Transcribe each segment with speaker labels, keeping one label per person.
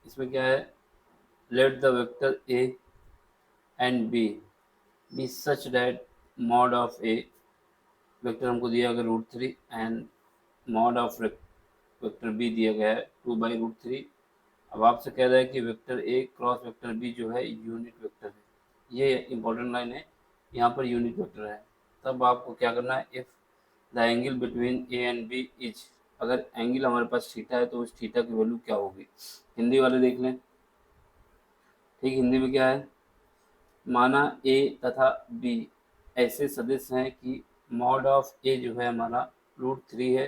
Speaker 1: इसमें क्या है, let the vector A and B B such that mod of A, vector हमको दिया गया √3 and mod of vector B दिया गया है 2/√3। अब आपसे कह रहा है कि vector A cross vector B जो है यूनिट वेक्टर है। ये इंपॉर्टेंट लाइन है, यहाँ पर यूनिट वेक्टर है। तब आपको क्या करना है, if the angle between A and B is, अगर एंगल हमारे पास थीटा है तो उस थीटा की वैल्यू क्या होगी। हिंदी वाले देख लें। ठीक, हिंदी में क्या है, माना ए तथा बी ऐसे सदिश हैं कि मॉड ऑफ ए जो है हमारा √3 है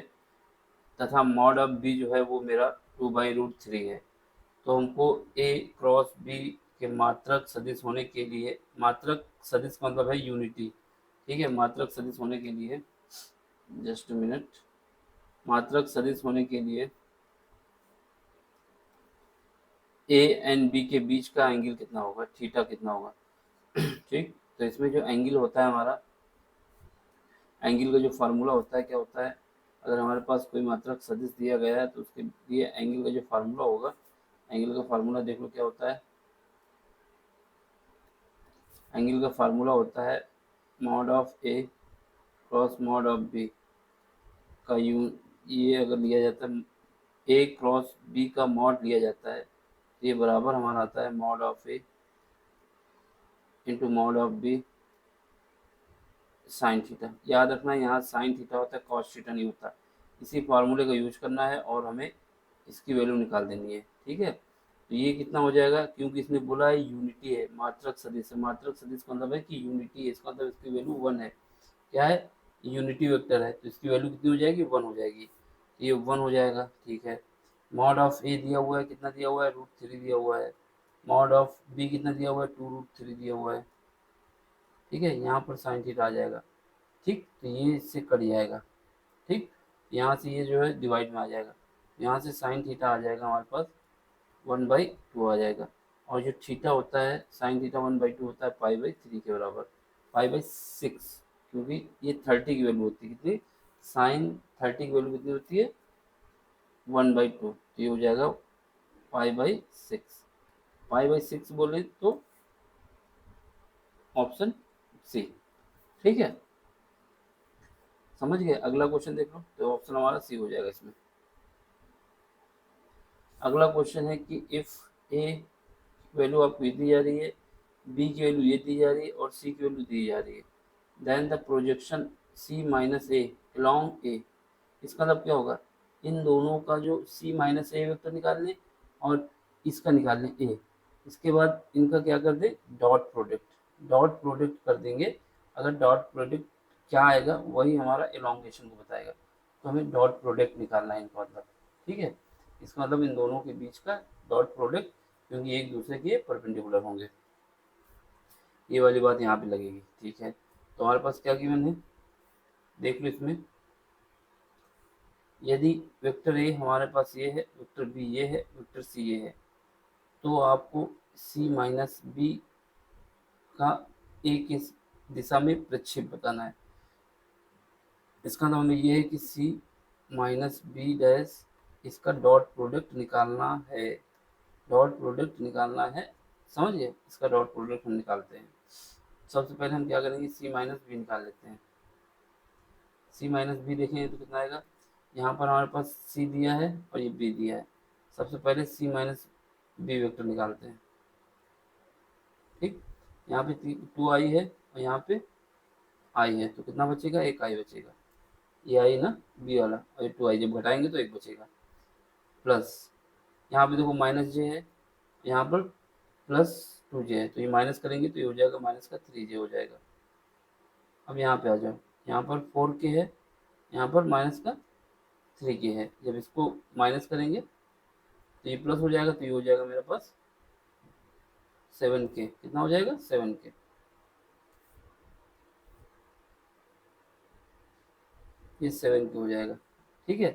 Speaker 1: तथा मॉड ऑफ बी जो है वो मेरा 2/√3 है। तो हमको ए क्रॉस बी के मात्रक सदिश होने के लिए, मात्रक सदिश का मतलब है यूनिटी, ठीक है, मात्रक सदिश होने के लिए, जस्ट मिनट, मात्रक सदिश होने के लिए ए एंड बी के बीच का एंगल कितना होगा, थीटा कितना होगा। ठीक, तो इसमें जो एंगल होता है हमारा, एंगल का जो फार्मूला होता है क्या होता है, अगर हमारे पास कोई मात्रक सदिश दिया गया है तो उसके लिए एंगल का जो फार्मूला होगा, एंगल का फार्मूला देख लो क्या होता है। एंगल का फार्मूला होता है mod of A cross mod of B का यू, ये अगर लिया जाता है ए क्रॉस बी का मॉड लिया जाता है तो ये बराबर हमारा आता है mod of A into mod of B sine theta. याद रखना यहाँ साइन थीटा होता है, कॉस थीटा नहीं होता। इसी फार्मूले का यूज करना है और हमें इसकी वैल्यू निकाल देनी है। ठीक है, तो ये कितना हो जाएगा, क्योंकि इसने बोला है यूनिटी है, मात्रक सदिश है, मात्रक सदिश का मतलब है कि यूनिटी है, इसका मतलब इसकी वैल्यू 1 है। क्या है, यूनिटी वेक्टर है, तो इसकी वैल्यू कितनी हो जाएगी, 1 हो जाएगी। तो ये 1 हो जाएगा। ठीक है, मॉड ऑफ ए दिया हुआ है, कितना दिया हुआ है, √3 दिया हुआ है। मॉड ऑफ बी कितना दिया हुआ है, 2√3 दिया हुआ है। ठीक है, यहाँ पर साइन थीटा आ जाएगा। ठीक, तो ये इससे कट जाएगा। ठीक, यहाँ से ये जो है डिवाइड में आ जाएगा, यहाँ से साइन थीटा आ जाएगा हमारे पास 1/2 आ जाएगा। और जो थीटा होता है साइन थीटा 1/2 होता है π/3 के बराबर, π/6, क्योंकि ये 30 की वैल्यू होती है, कितनी, साइन 30 की वैल्यू कितनी होती है, 1/2, तो ये हो जाएगा π/6। π/6 बोले तो ऑप्शन सी। ठीक है, समझ गए। अगला क्वेश्चन देख लो, तो ऑप्शन हमारा सी हो जाएगा इसमें। अगला क्वेश्चन है कि इफ ए वैल्यू आपको ये दी जा रही है, बी की वैल्यू ये दी जा रही है और सी की वैल्यू दी जा रही है, then the projection C minus A along A, इसका मतलब क्या होगा, इन दोनों का जो सी माइनस ए वेक्टर निकाल लें और इसका निकाल लें ए, इसके बाद इनका क्या कर दें, डॉट प्रोडक्ट, डॉट प्रोडक्ट कर देंगे। अगर डॉट प्रोडक्ट क्या आएगा वही हमारा एलोंगेशन को बताएगा, तो हमें डॉट प्रोडक्ट निकालना है इनका मतलब। ठीक है, इसका मतलब इन दोनों के बीच का डॉट प्रोडक्ट, क्योंकि एक दूसरे के परपेंडिकुलर होंगे, ये वाली बात यहाँ पे लगेगी। ठीक है, तो हमारे पास क्या गिवन है, देख लो इसमें, यदि वेक्टर ए हमारे पास ये है, वेक्टर बी ये है, वेक्टर सी ये है, तो आपको सी माइनस बी का ए की दिशा में प्रक्षेप बताना है। इसका मतलब ये है कि सी माइनस बी डैश, इसका डॉट प्रोडक्ट निकालना है, डॉट प्रोडक्ट निकालना है, समझ गए। इसका डॉट प्रोडक्ट हम निकालते हैं। सबसे पहले हम क्या करेंगे, सी माइनस बी निकाल लेते हैं। सी माइनस बी देखेंगे तो कितना आएगा, यहाँ पर हमारे पास सी दिया है और ये बी दिया है। सबसे पहले सी माइनस बी वेक्टर निकालते हैं। ठीक, यहाँ पे 2 आई है और यहाँ पे आई है, तो कितना बचेगा, एक आई बचेगा। ये आई ना बी वाला, और ये 2 आई जब घटाएंगे तो एक बचेगा। प्लस यहाँ पे देखो माइनस जे है, यहाँ पर प्लस 2 जे है, तो ये माइनस करेंगे तो ये हो जाएगा माइनस का 3 जे हो जाएगा। अब यहाँ पे आ जाओ, यहाँ पर 4 के है, यहाँ पर माइनस का 3 के है, जब इसको माइनस करेंगे तो ये प्लस हो जाएगा, तो ये हो जाएगा मेरे पास 7 के, कितना हो जाएगा, 7 के। ये 7 के हो जाएगा। ठीक है,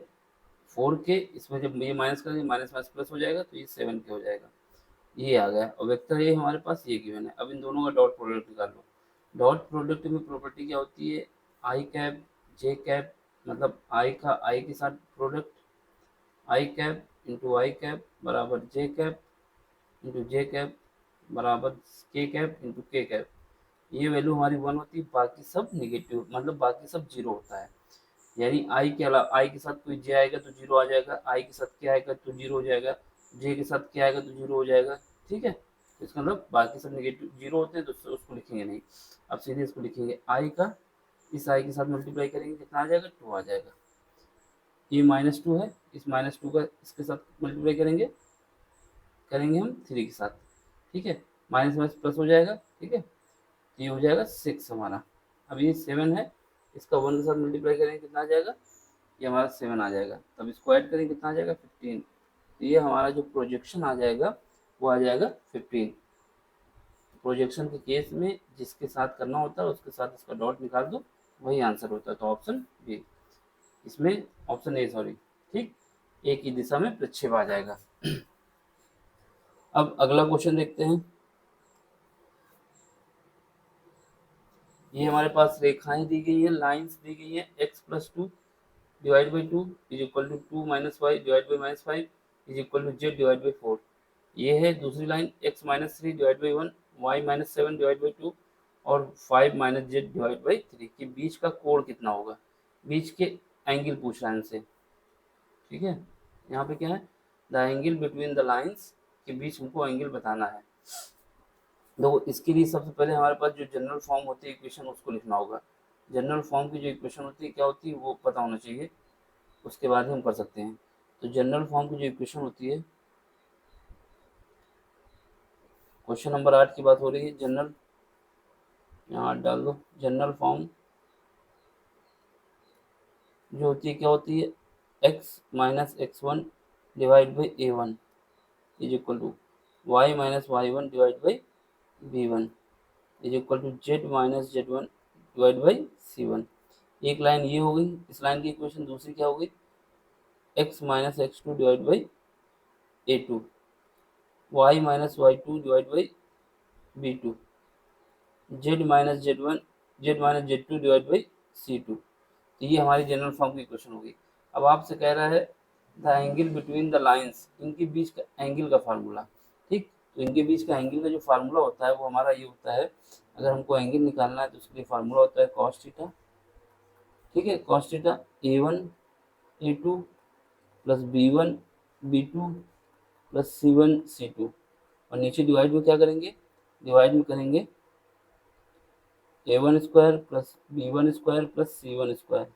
Speaker 1: 4 के, इसमें जब ये माइनस करेंगे माइनस माइनस प्लस हो जाएगा, तो ये 7 के हो जाएगा। ये आ गया, और वेक्टर ये हमारे पास ये गिवन है। अब इन दोनों का डॉट प्रोडक्ट निकाल लो। डॉट प्रोडक्ट में प्रॉपर्टी क्या होती है, आई कैप जे कैप, मतलब आई का आई के साथ प्रोडक्ट, आई कैप इंटू आई कैप बराबर जे कैप इंटू जे कैप बराबर के कैप इंटू के कैप। ये वैल्यू हमारी 1 होती है, बाकी सब नेगेटिव, मतलब बाकी सब जीरो होता है। यानी आई के अलावा, आई के साथ कोई जे आएगा तो जीरो आ जाएगा, आई के साथ क्या आएगा तो जीरो हो जाएगा, जे के साथ क्या आएगा तो जीरो हो जाएगा। ठीक है, तो इसका मतलब बाकी सब नेगेटिव जीरो होते हैं, तो उसको लिखेंगे नहीं। अब सीधे इसको लिखेंगे, आई का इस आई के साथ मल्टीप्लाई करेंगे, कितना आ जाएगा, 2 आ जाएगा। ये -2 है, इस -2 का इसके साथ मल्टीप्लाई करेंगे हम 3 के साथ। ठीक है, माइनस माइनस प्लस हो जाएगा। ठीक है, ये हो जाएगा 6 हमारा। अब ये 7 है, इसका 1 के साथ मल्टीप्लाई करेंगे, कितना आ जाएगा, ये हमारा 7 आ जाएगा। तब इसको ऐड करेंगे, कितना आ जाएगा, 15। तो ये हमारा जो प्रोजेक्शन आ जाएगा वो आ जाएगा 15। प्रोजेक्शन के केस में जिसके साथ करना होता है उसके साथ इसका डॉट निकाल दो, वही आंसर होता है। तो ऑप्शन बी, इसमें ऑप्शन ए सॉरी, ठीक, एक ही दिशा में प्रक्षेप आ जाएगा। अब अगला क्वेश्चन देखते हैं। ये हमारे पास रेखाएं दी गई है, लाइंस दी गई है, x+2 divide by 2 is equal to 2 minus Y divide by -5 is equal to Z divide by 4। ये है दूसरी line, x-3 divide by 1 y-7 divide by 2 और 5 माइनस जेड डिवाइड बाई 3 के बीच का कोण कितना होगा, बीच के एंगल पूछ रहा है हमसे। ठीक है, यहाँ पे क्या है, the angle between the lines के बीच हमको एंगल बताना है। देखो इसके लिए सबसे पहले हमारे पास जो जनरल फॉर्म होती है इक्वेशन उसको लिखना होगा। जनरल फॉर्म की जो इक्वेशन होती है क्या होती है वो पता होना चाहिए, उसके बाद ही हम कर सकते हैं। तो जनरल फॉर्म की जो इक्वेशन होती है, क्वेश्चन नंबर 8 की बात हो रही है, जनरल, यहाँ डाल दो। जनरल फॉर्म जो होती है क्या होती है, x-x1 divide by a1 is equal to y-y1 divide by b1 is equal to z-z1 divide by c1। एक लाइन ये हो गई, इस लाइन की इक्वेशन। दूसरी क्या हो गई, x-x2 divide by a2 y-y2 divide by b2 z-z1 divide by c2। तो ये हमारी जनरल फॉर्म की इक्वेशन होगी। अब आपसे कह रहा है the angle between the lines, इनके बीच का एंगल का फार्मूला। ठीक, तो इनके बीच का एंगल का जो फार्मूला होता है वो हमारा ये होता है, अगर हमको एंगल निकालना है तो उसके लिए फार्मूला होता है कॉस थीटा। ठीक है, cos theta a1 a2 plus b1 b2 plus c1 c2, और नीचे डिवाइड में क्या करेंगे, डिवाइड में करेंगे a1 square plus b1 square plus c1 square,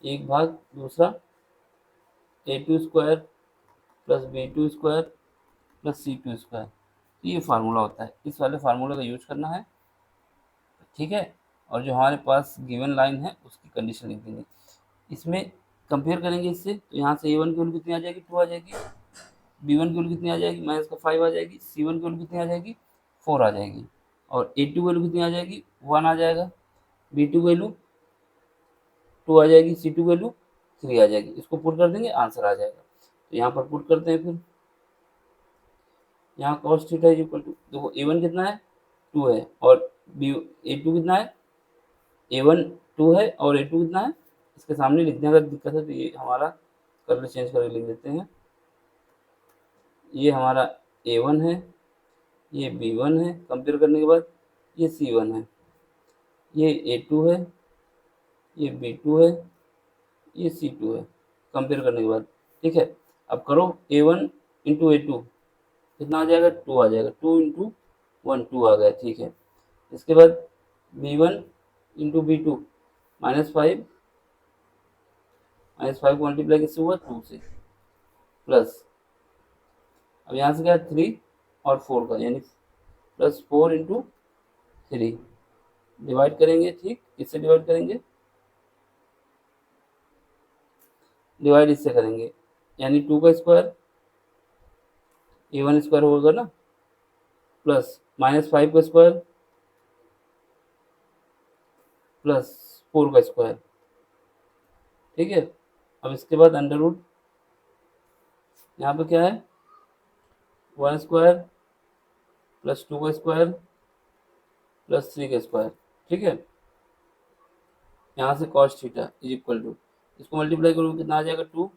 Speaker 1: एक भाग दूसरा a2 square plus b2 square plus c2 square. तो ये फार्मूला होता है, इस वाले फार्मूले का यूज करना है। ठीक है, और जो हमारे पास गिवन लाइन है उसकी कंडीशन लिख देंगे। इसमें कंपेयर करेंगे इससे, तो यहाँ से a1 की वैल्यू कितनी आ जाएगी, 2 आ जाएगी, b1 की वैल्यू कितनी आ जाएगी, माइनस का 5 आ जाएगी, c1 की वैल्यू कितनी आ जाएगी, 4 आ जाएगी, और a2 की वैल्यू कितनी आ जाएगी, 1 आ जाएगा, b2 की वैल्यू 2 आ जाएगी, c2 की वैल्यू 3 आ जाएगी। इसको पुट कर देंगे, आंसर आ जाएगा। तो यहाँ पर पुट करते हैं, फिर यहाँ cos theta is equal to, देखो a1 कितना है, 2 है, और बी a2 कितना है, a1 2 है और a2 कितना है, इसके सामने लिखने का दिक्कत है तो ये हमारा कलर चेंज करके लिख देते हैं। ये हमारा a1 है, ये b1 है, कंपेयर करने के बाद ये c1 है, ये a2 है, ये b2 है, ये c2 है, कंपेयर करने के बाद। ठीक है, अब करो a1 इंटू a2 कितना आ जाएगा, 2 आ जाएगा, 2 इंटू 1 2 आ गया। ठीक है, इसके बाद b1 इंटू b2 -5, -5 को मल्टीप्लाई किससे हुआ, 2 से, प्लस अब यहाँ से क्या है 3 और 4 का, यानी प्लस 4 इंटू 3 डिवाइड करेंगे। ठीक, किससे डिवाइड करेंगे, डिवाइड इससे करेंगे, यानी 2 का स्क्वायर a1 स्क्वायर होगा ना, प्लस -5 का स्क्वायर प्लस 4 का स्क्वायर। ठीक है, अब इसके बाद अंडर रूट, यहाँ पे क्या है 1 स्क्वायर प्लस 2 का स्क्वायर प्लस 3 का स्क्वायर। ठीक है, यहाँ से cos theta is equal to, इसको मल्टीप्लाई करोगे कितना आ जाएगा 2,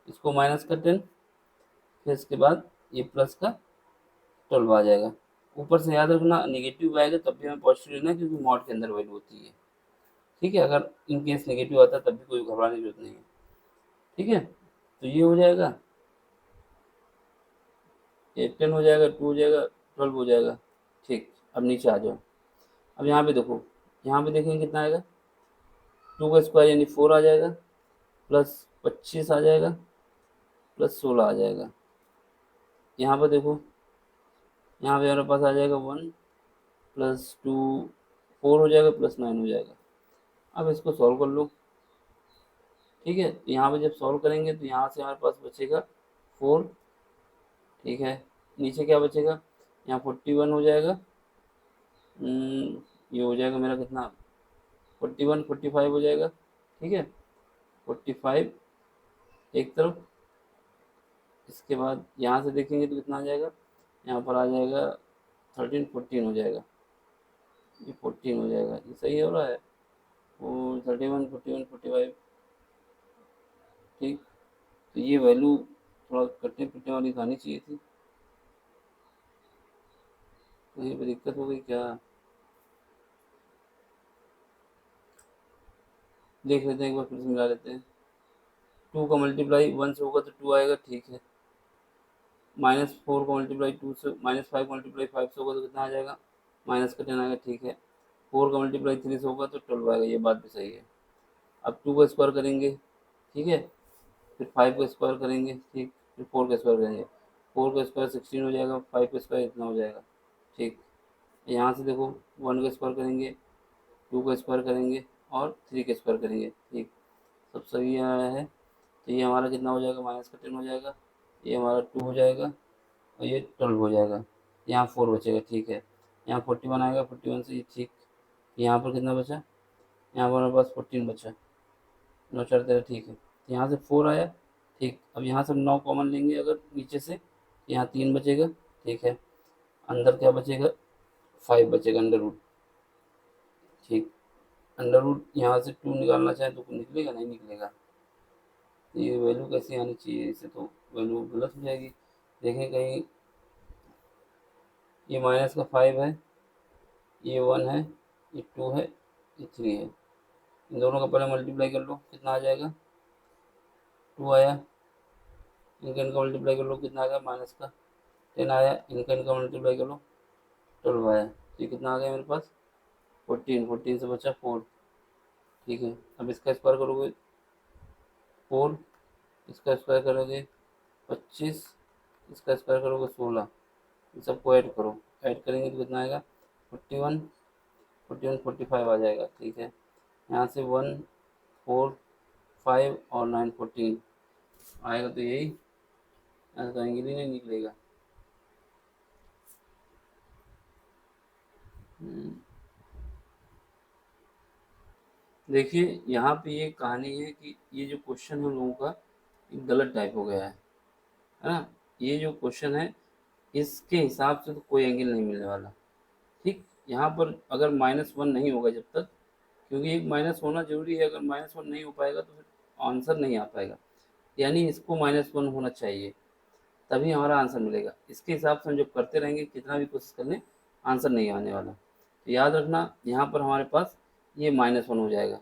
Speaker 1: इसको माइनस का 10, फिर इसके बाद ये प्लस का 12 आ जाएगा। ऊपर से याद रखना नेगेटिव आएगा तब भी हमें पॉजिटिव लेना है, क्योंकि मॉड के अंदर वैल्यू होती है। ठीक है, अगर इन केस नेगेटिव आता है तब भी कोई घबराने की जरूरत नहीं है। ठीक है, तो ये हो जाएगा, ये 10 हो जाएगा, 2 हो जाएगा, 12 हो जाएगा। ठीक, अब नीचे आ जाओ। अब यहाँ पे देखो, यहाँ पे देखेंगे कितना आएगा, 2 का स्क्वायर यानी 4 आ जाएगा, प्लस 25 आ जाएगा, प्लस 16 आ जाएगा। यहाँ पर देखो, यहाँ पे हमारे पास आ जाएगा 1 प्लस 2 4 हो जाएगा, प्लस 9 हो जाएगा। अब इसको सॉल्व कर लो। ठीक है, तो यहाँ पे जब सॉल्व करेंगे तो यहाँ से हमारे पास बचेगा 4। ठीक है, नीचे क्या बचेगा, यहाँ 41 हो जाएगा। ये हो जाएगा मेरा कितना, 41 45 हो जाएगा। ठीक है, 45 एक तरफ। इसके बाद यहाँ से देखेंगे तो कितना आ जाएगा, यहाँ पर आ जाएगा 13 14 हो जाएगा। ये 14 हो जाएगा, ये सही हो रहा है। और 31 41 45। ठीक, तो ये वैल्यू थोड़ा कटने पिटने वाली खानी चाहिए थी, कहीं पर दिक्कत हो गई क्या। देख लेते हैं एक बार, फिर से मिला लेते हैं। 2 का मल्टीप्लाई 1 से होगा तो 2 आएगा। ठीक है, -4 का मल्टीप्लाई 2 से, -5 मल्टीप्लाई 5 से होगा तो कितना आ जाएगा, माइनस का 10 आएगा। ठीक है, 4 का मल्टीप्लाई 3 से होगा तो 12 आएगा, ये बात भी सही है। अब 2 का स्क्वायर करेंगे। ठीक है, फिर 5 का स्क्वायर करेंगे। ठीक, फिर 4 का स्क्वायर करेंगे। 4 का स्क्वायर 16 हो जाएगा, 5 का स्क्वायर इतना हो जाएगा। ठीक, यहाँ से देखो 1 का स्क्वायर करेंगे, 2 का स्क्वायर करेंगे और 3 का स्क्वायर करेंगे। ठीक, सब सही आया है। तो ये हमारा कितना हो जाएगा, माइनस का 10 हो जाएगा, ये हमारा 2 हो जाएगा और ये 12 हो जाएगा। यहाँ 4 बचेगा। ठीक है, यहाँ 41 आएगा, 41 से ये। ठीक, यहाँ पर कितना बचा, यहाँ पर हमारे पास 14 बचा, 9 4 13। ठीक है, यहाँ से 4 आया। ठीक, अब यहाँ से 9 कॉमन लेंगे अगर नीचे से, यहाँ 3 बचेगा। ठीक है, अंदर क्या बचेगा, 5 बचेगा, अंडर रूट। ठीक, अंडर रूट यहाँ से 2 निकालना चाहे तो निकलेगा, नहीं निकलेगा। तो ये वैल्यू कैसी आनी चाहिए, इससे तो वैल्यू गलत हो जाएगी। देखें कहीं, ये माइनस का 5 है, ये 1 है, ये 2 है, ये 3 है। इन दोनों का पहले मल्टीप्लाई कर लो, कितना आ जाएगा, 2 आया। इनका मल्टीप्लाई कर लो, कितना आ गया, माइनस का 10 आया। इनका मल्टीप्लाई कर लो, 12 आया। तो ये कितना आ गया मेरे पास, 14। 14 से बचा 4। ठीक है, अब इसका स्क्वायर करोगे 4, इसका स्क्वायर करोगे 25, इसका स्क्वायर करोगे 16। इन सबको ऐड करो, ऐड करेंगे तो कितना आएगा, 41 41 45 आ जाएगा। ठीक है, यहाँ से 1 4 5 और 9 14 आएगा, तो यही, ऐसा तो एंगल ही नहीं निकलेगा। देखिए यहाँ पे ये कहानी है कि ये जो क्वेश्चन है हम लोगों का, ये गलत टाइप हो गया है ना। ये जो क्वेश्चन है इसके हिसाब से तो कोई एंगल नहीं मिलने वाला। ठीक, यहाँ पर अगर -1 नहीं होगा जब तक, क्योंकि एक माइनस होना जरूरी है, अगर -1 नहीं हो पाएगा तो फिर आंसर नहीं आ पाएगा। यानी इसको -1 होना चाहिए, तभी हमारा आंसर मिलेगा। इसके हिसाब से हम जब करते रहेंगे, कितना भी कोशिश कर लें, आंसर नहीं आने वाला। तो याद रखना, यहाँ पर हमारे पास ये -1 हो जाएगा।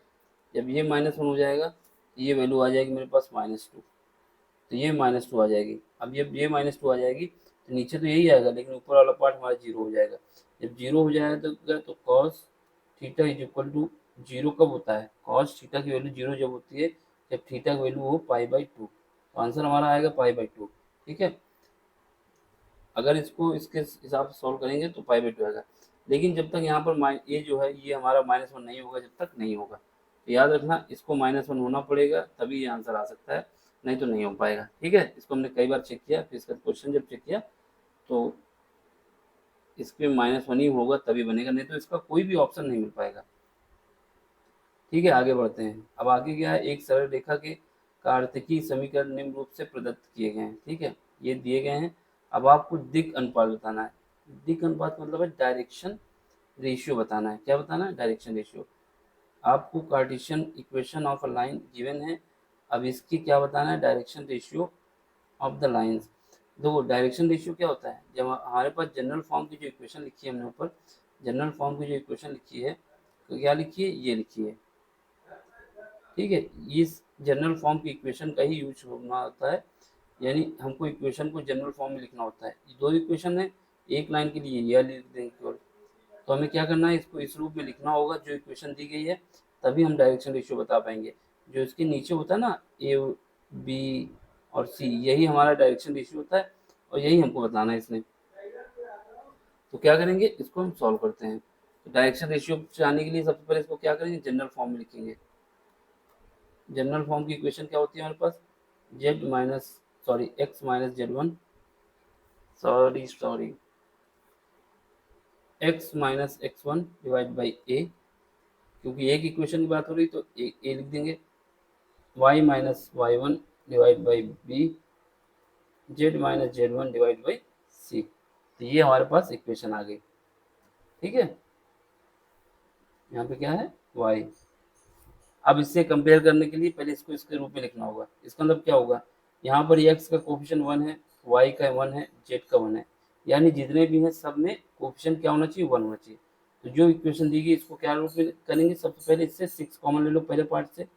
Speaker 1: जब ये -1 हो जाएगा तो ये वैल्यू आ जाएगी मेरे पास -2, तो ये -2 आ जाएगी। अब जब ये -2 आ जाएगी तो नीचे तो यही आएगा, लेकिन ऊपर वाला पार्ट हमारा 0 हो जाएगा। जब 0 हो जाएगा तो cos theta is equal to 0 कब होता है, कॉस थीटा की वैल्यू 0 जब होती है, जब थीटा की वैल्यू हो π/2। तो आंसर हमारा आएगा π/2। ठीक है, अगर इसको इसके हिसाब से सॉल्व करेंगे तो π/2 आएगा। लेकिन जब तक यहाँ पर ये जो है ये हमारा -1 नहीं होगा, जब तक नहीं होगा। तो याद रखना, इसको -1 होना पड़ेगा तभी ये आंसर आ सकता है, नहीं तो नहीं हो पाएगा। ठीक है, इसको हमने कई बार चेक किया, फिर इसका क्वेश्चन जब चेक किया तो इसमें -1 ही होगा तभी बनेगा, नहीं तो इसका कोई भी ऑप्शन नहीं मिल पाएगा। ठीक है, आगे बढ़ते हैं। अब आगे क्या है, एक सरल रेखा के कार्तिकी समीकरण निम्न रूप से प्रदत्त किए गए हैं। ठीक है, ये दिए गए हैं। अब आपको दिक् अनुपात बताना है। दिक् अनुपात मतलब है डायरेक्शन रेशियो बताना है। क्या बताना है, डायरेक्शन रेशियो। आपको Cartesian equation of a line given है, अब इसकी क्या बताना है, direction ratio of the lines. देखो डायरेक्शन रेशियो क्या होता है, जब हमारे पास जनरल फॉर्म की जो इक्वेशन लिखी है हमने ऊपर, जनरल फॉर्म की जो इक्वेशन लिखी है, तो क्या लिखी है, ये लिखी है, ठीक है। इस जनरल फॉर्म की इक्वेशन का ही यूज होना होता है, यानी हमको इक्वेशन को जनरल फॉर्म में लिखना होता है। दो इक्वेशन है, एक लाइन के लिए यह लिख देंगे केवल, तो हमें क्या करना है, इसको इस रूप में लिखना होगा जो इक्वेशन दी गई है, तभी हम डायरेक्शन रेशियो बता पाएंगे। जो इसके नीचे होता है ना, ए बी और सी, यही हमारा डायरेक्शन रेशियो होता है, और यही हमको बताना है इसमें। तो क्या करेंगे, इसको हम सॉल्व करते हैं। तो डायरेक्शन रेशियो जानने के लिए सबसे पहले इसको क्या करेंगे, जनरल फॉर्म में लिखेंगे। जनरल फॉर्म की इक्वेशन क्या होती है हमारे पास, Z minus sorry X minus Z one, sorry X minus X one divide by A, क्योंकि एक इक्वेशन की बात हो रही तो ए लिख देंगे, Y minus Y one divide by B, Z minus Z one divide by C. तो ये हमारे पास इक्वेशन आ गई, ठीक है। यहाँ पे क्या है, वाई। अब इससे कंपेयर करने के लिए पहले इसको इसके रूप में लिखना होगा। इसका मतलब क्या होगा, यहाँ पर एक्स का कोफिशिएंट 1 है, वाई का 1 है, जेड का 1 है, यानी जितने भी हैं सब में कोफिशिएंट क्या होना चाहिए, 1 होना चाहिए। तो जो इक्वेशन दी गई इसको क्या रूप में करेंगे, सबसे पहले इससे 6 कॉमन ले लो, पहले पार्ट से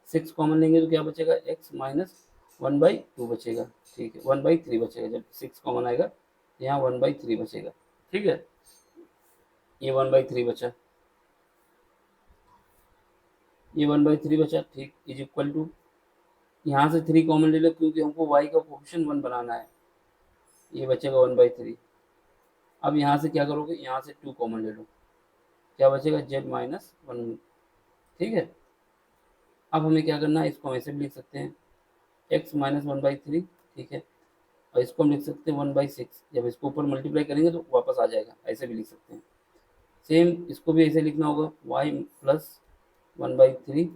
Speaker 1: 6 कॉमन लेंगे तो क्या बचेगा, एक्स माइनस 1/2 बचेगा, ठीक है, 1/3 बचेगा। जब 6 कॉमन आएगा यहाँ 1/3 बचेगा, ठीक है, ये 1/3 बचा, ये 1/3 बचा, ठीक, इज इक्वल टू, यहाँ से 3 कॉमन ले लो क्योंकि हमको y का कोफिशिएंट 1 बनाना है, ये बचेगा 1/3। अब यहाँ से क्या करोगे, यहाँ से 2 कॉमन ले लो, क्या बचेगा, z माइनस 1, ठीक है। अब हमें क्या करना है, इसको हम ऐसे भी लिख सकते हैं, x माइनस 1/3, ठीक है, और इसको हम लिख सकते हैं 1/6। जब इसको ऊपर मल्टीप्लाई करेंगे तो वापस आ जाएगा, ऐसे भी लिख सकते हैं। सेम इसको भी ऐसे लिखना होगा, y plus 1/3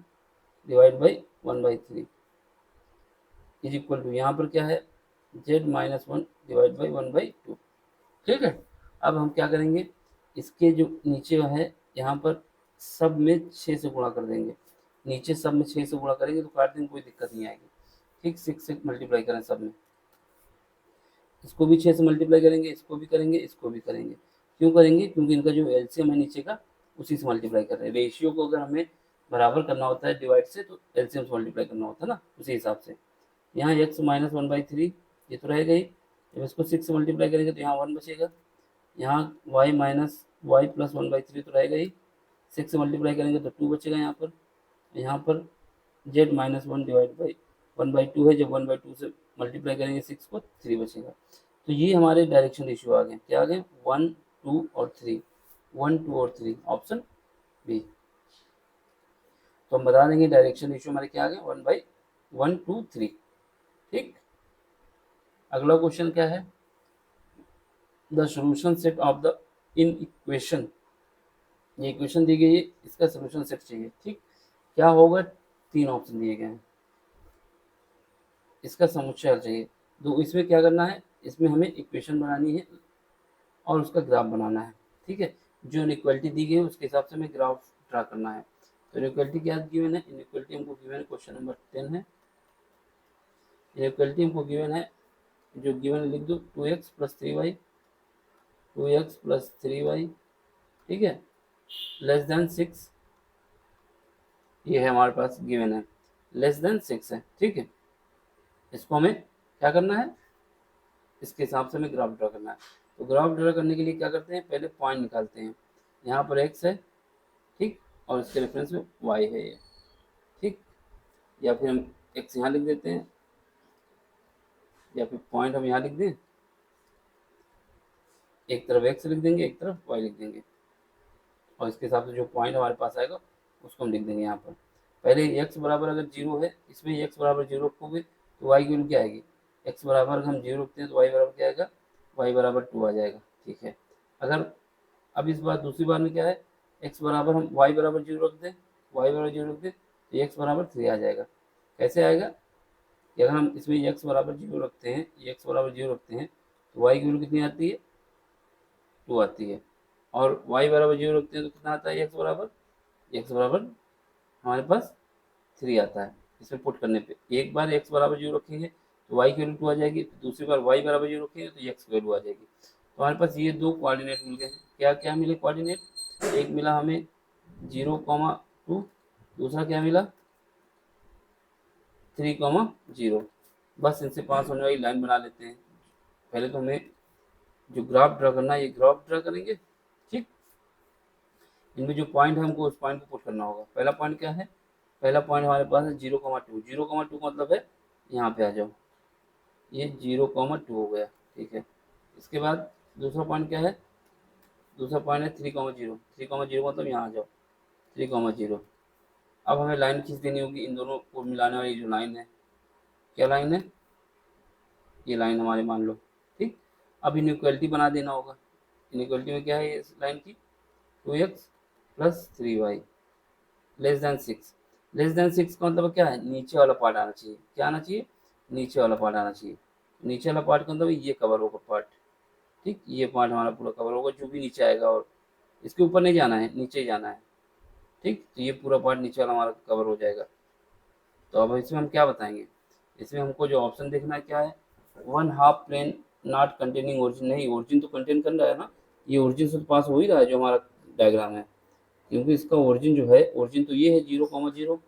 Speaker 1: divide by 1/3 is equal to, यहाँ पर क्या है, z माइनस 1 डिवाइड बाई 1/2, ठीक है। अब हम क्या करेंगे, इसके जो नीचे है यहाँ पर सब में 6 से गुणा कर देंगे, नीचे सब में 6 से गुणा करेंगे तो काट देंगे, कोई दिक्कत नहीं आएगी, ठीक। 6 से मल्टीप्लाई करें सब में, इसको भी 6 से मल्टीप्लाई करेंगे, इसको भी करेंगे, इसको भी करेंगे। क्यों करेंगे, क्योंकि इनका जो एलसीएम है नीचे का, उसी से मल्टीप्लाई कर रहे हैं। रेशियो को अगर हमें बराबर करना होता है डिवाइड से, तो एलसीएम से मल्टीप्लाई करना होता है ना, उसी हिसाब से। यहाँ एक्स माइनस 1/3 ये तो रहेगा ही, जब इसको 6 से मल्टीप्लाई करेंगे तो यहाँ 1 बचेगा, यहाँ y माइनस वाई प्लस 1/3 तो रहेगा ही, 6 से मल्टीप्लाई करेंगे तो 2 बचेगा यहाँ पर z माइनस 1 डिवाइड बाई 1/2 है, जब 1/2 से मल्टीप्लाई करेंगे 6 को, 3 बचेगा। तो ये हमारे डायरेक्शन रेशियो आ गए, क्या आ गए, 1 2 और 3, 1 2 और 3, ऑप्शन बी। तो हम बता देंगे डायरेक्शन रेशियो हमारे क्या आ गए, 1/1 2 3, ठीक। अगला क्वेश्चन क्या है, the solution set of the in equation, ये इक्वेशन दी गई है, इसका सोल्यूशन सेट चाहिए, ठीक। क्या होगा, 3 ऑप्शन दिए गए हैं, इसका समुच्चय हल चाहिए। तो इसमें क्या करना है, इसमें हमें इक्वेशन बनानी है और उसका ग्राफ बनाना है, ठीक है। जो इनइक्वालिटी दी गई है उसके हिसाब से हमें ग्राफ ड्रा करना है। तो इनइक्वालिटी क्या गिवन है, इनइक्वालिटी हमको गिवन है, क्वेश्चन नंबर 10 है। इनइक्वालिटी हमको गिवन है, जो गिवन लिख दो, 2x plus 3y, 2x plus 3y, ठीक है, लेस देन 6, ये है हमारे पास गिवन है, लेस देन 6 है, ठीक है। इसको हमें क्या करना है, इसके हिसाब से हमें ग्राफ ड्रा करना है। तो ग्राफ ड्रा करने के लिए क्या करते हैं, पहले पॉइंट निकालते हैं, यहाँ पर x है, ठीक, और इसके रेफरेंस में y है ये, ठीक। या फिर हम x यहाँ लिख देते हैं, या फिर पॉइंट हम यहाँ लिख दें, एक तरफ x लिख देंगे, एक तरफ y लिख देंगे, और इसके हिसाब से जो पॉइंट हमारे पास आएगा उसको हम लिख देंगे यहाँ पर। पहले x बराबर अगर 0 है, इसमें x बराबर 0 रखोगे तो y की वैल्यू क्या आएगी, x बराबर अगर हम 0 रखते हैं तो y बराबर क्या आएगा, y बराबर 2 आ जाएगा, ठीक है। अगर अब इस बार दूसरी बार में क्या है, x बराबर हम y बराबर 0 रख दें, y बराबर 0 रख दें तो x बराबर 3 आ जाएगा। कैसे आएगा कि अगर हम इसमें x बराबर 0 रखते हैं, x बराबर 0 रखते हैं तो y की वैल्यू कितनी आती है, 2 आती है, और y बराबर 0 रखते हैं तो कितना आता है, x बराबर हमारे पास 3 आता है। इसमें पुट करने पे एक बार x बराबर 0 रखेंगे तो y की वैल्यू 2 आ जाएगी। दूसरी बार y बराबर 0 रखेंगे तो x की वैल्यू आ जाएगी। तो हमारे पास ये दो कोऑर्डिनेट मिल गए। क्या क्या मिले कोऑर्डिनेट? एक मिला हमें 0,2, दूसरा क्या मिला 3,0। बस इनसे पास होने वाली लाइन बना लेते हैं। पहले तो हमें जो ग्राफ ड्रा करना है ये ग्राफ ड्रा करेंगे। ठीक, इनमें जो पॉइंट है हमको उस पॉइंट को पुट करना होगा। पहला पॉइंट क्या है? पहला पॉइंट हमारे पास है 0,2। 0,2 का मतलब है यहाँ पे आ जाओ, ये 0,2 हो गया। ठीक है, इसके बाद दूसरा पॉइंट क्या है? दूसरा पॉइंट है 3,0। 3,0 मतलब यहाँ आ जाओ 3,0। अब हमें लाइन खींच देनी होगी इन दोनों को मिलाने वाली जो लाइन है। क्या लाइन है? ये लाइन हमारे मान लो। ठीक, अब इनइक्वालिटी बना देना होगा। इनइक्वालिटी में क्या है इस लाइन की? 2x plus 3y less then 6। Less than 6 का मतलब क्या है? नीचे वाला पार्ट आना चाहिए। क्या आना चाहिए? नीचे वाला पार्ट आना चाहिए। नीचे वाला पार्ट का मतलब ये कवर होगा पार्ट। ठीक, ये पार्ट हमारा पूरा कवर होगा जो भी नीचे आएगा, और इसके ऊपर नहीं जाना है, नीचे ही जाना है। ठीक, तो ये पूरा पार्ट नीचे वाला हमारा कवर हो जाएगा। तो अब इसमें हम क्या बताएंगे? इसमें हमको जो ऑप्शन देखना है क्या है? 1/2 प्लेन नॉट कंटेनिंग ओरिजिन। नहीं, ओरिजिन तो कंटेन कर रहा है ना, ये ओरिजिन से तो पास हो ही रहा है जो हमारा डायग्राम है, क्योंकि इसका ओरिजिन जो है, ओरिजिन तो ये है 0,0,